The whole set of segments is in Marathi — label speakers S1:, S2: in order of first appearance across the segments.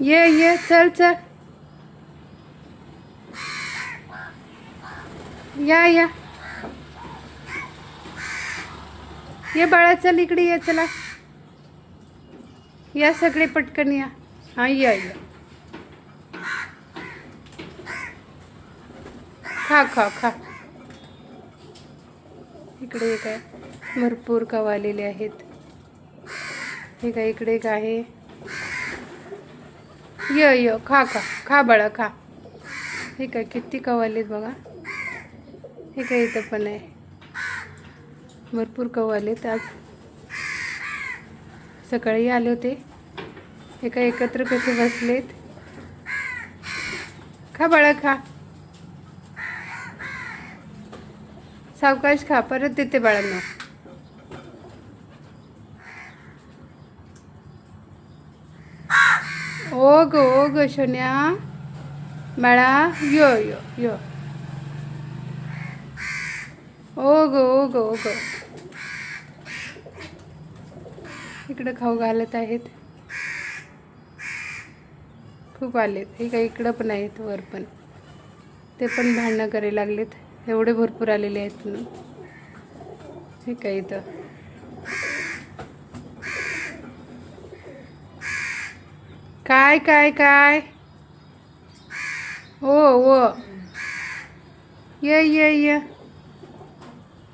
S1: ये चल चल. या ये बाळा चल इकडे ये. चला या सगळे पटकन या. हां या. खा. इकडे एक आहे, भरपूर कवा आलेले आहेत. हे काय इकडे एक आहे. य खा बाळा खा. हे काय किती कवा आलेत बघा. हे काय इथं पण आहे, भरपूर कवा आलेत. आज सकाळी आले होते. हे काय एकत्र कसे बसलेत. खा बाळा खा. सावकाश खा, परत देते बाळांना. ओ ग शोन्या बाळा. यो. ओ ग. इकडं खाऊ घालत आहेत. खूप आलेत. हे काही इकडं पण आहेत, वर पण. ते पण भांडणं करायला लागलेत. एवढे भरपूर आलेले आहेत म्हणून. हे काय इथं काय. ओ ये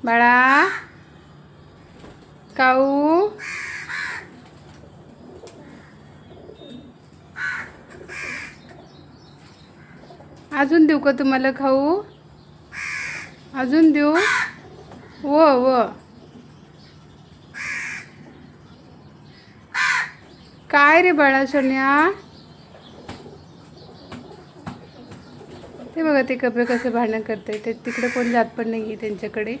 S1: बाळा. काऊ अजून देऊ का तुम्हाला खाऊ. अजून देऊ. वो काय रे बाळा सोन्या. ते बघा ते कपडे कसं भांडण करते. ते तिकडे कोण जात पण नाही आहे त्यांच्याकडे.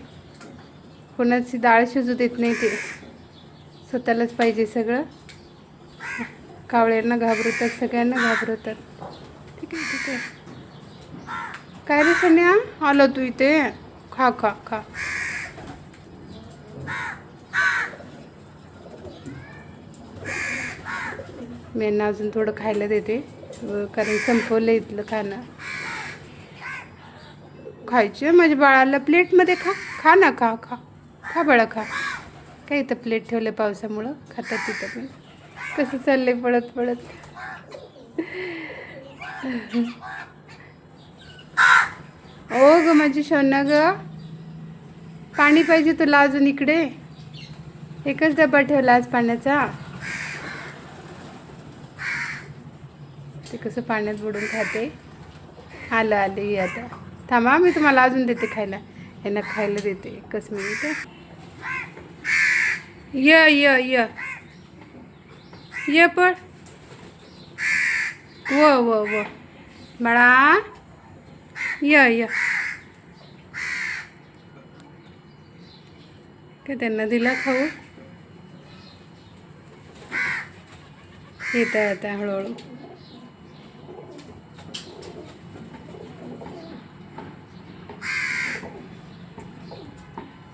S1: कोणाची डाळ शिजू देत नाही ते. स्वतःलाच पाहिजे सगळं. कावळ्यांना घाबरवतात, सगळ्यांना घाबरवतात. ठीक आहे. काय रे सोन्या आलो तू इथे. खा. मी यांना अजून थोडं खायला देते, कारण संपवलं इथलं खाणं. खायचे माझ्या बाळाला प्लेटमध्ये. खा ना. खा बाळा खा. काय इथं प्लेट ठेवलं पावसामुळं. खातात तिथं पण. कसं चाललंय पळत. ओ ग माझी शोना ग. पाणी पाहिजे तुला अजून इकडे. एकच डबा ठेवला आज पाण्याचा. ते कसं पाण्यात बुडून खाते. आले आता. थांबा मी तुम्हाला अजून देते खायला. यांना खायला देते एकच मिनिट. ये पण. वो बाळा. य काय त्यांना दिला खाऊ. येत आहे आता हळूहळू.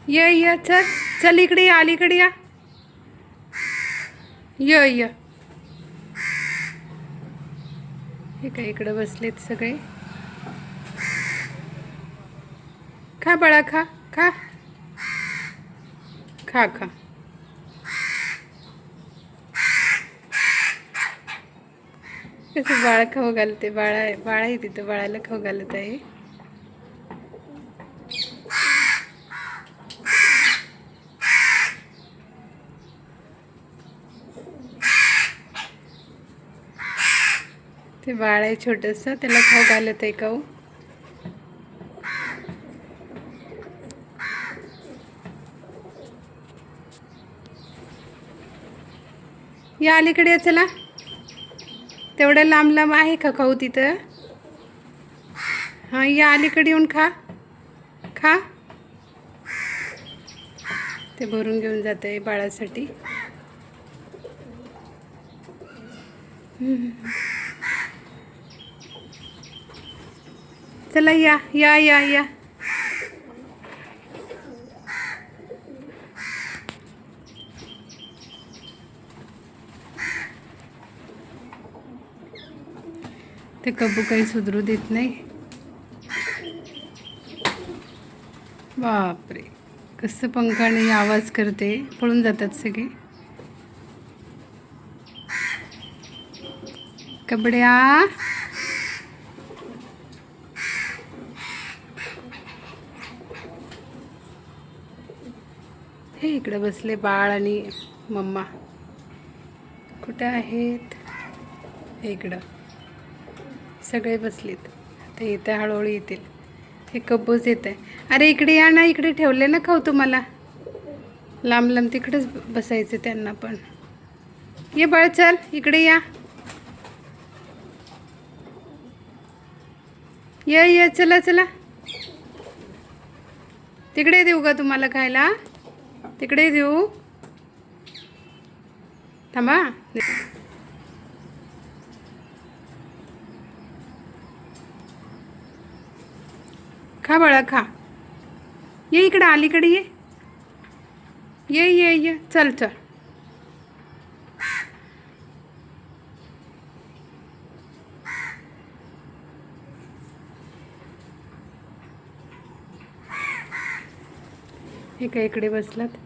S1: ये चल इकडे या. अलीकडे या. य हे काय इकडं बसलेत सगळे. खा बाळा खा. कसं बाळा खाऊ घालते. बाळा आहे तिथं. बाळाला खाऊ घालत आहे. ते बाळ आहे छोटंसं, त्याला खाऊ घालत आहे खाऊ. या अलीकडे चला. तेवढं लांब आहे का खाऊ तिथं. हां या अलीकडे येऊन खा. ते भरून घेऊन जात आहे बाळासाठी. चला या. ते कब्बू काही सुधरू देत नाही. बापरे, कसं पंखाने आवाज करते, पळून जातात सगळे. कबड्या, हे इकडे बसले बाळ आणि मम्मा. कुठे आहेत? हे इकडं सगळे बसलेत. आता येते, हळूहळू येतील. हे कब्बूच येत आहे. अरे इकडे या ना, इकडे ठेवले ना खाऊ तुम्हाला. लांब लांब तिकडेच बसायचं त्यांना पण. ये बाळ, चल इकडे या. ये चला चला. तिकडे देऊ का तुम्हाला खायला? तिकडे देऊ. थांबा. खा बाळा, खा. ये इकडे, अलीकडे ये. ये ये ये, चल चल. हे काय इकडे बसलात.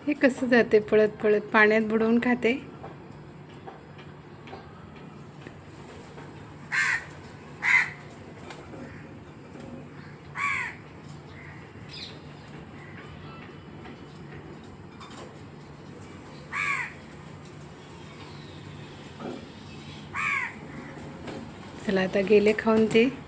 S1: हे कसं जाते पळत पळत, पाण्यात बुडवून खाते. चला आता गेले खाऊन ते.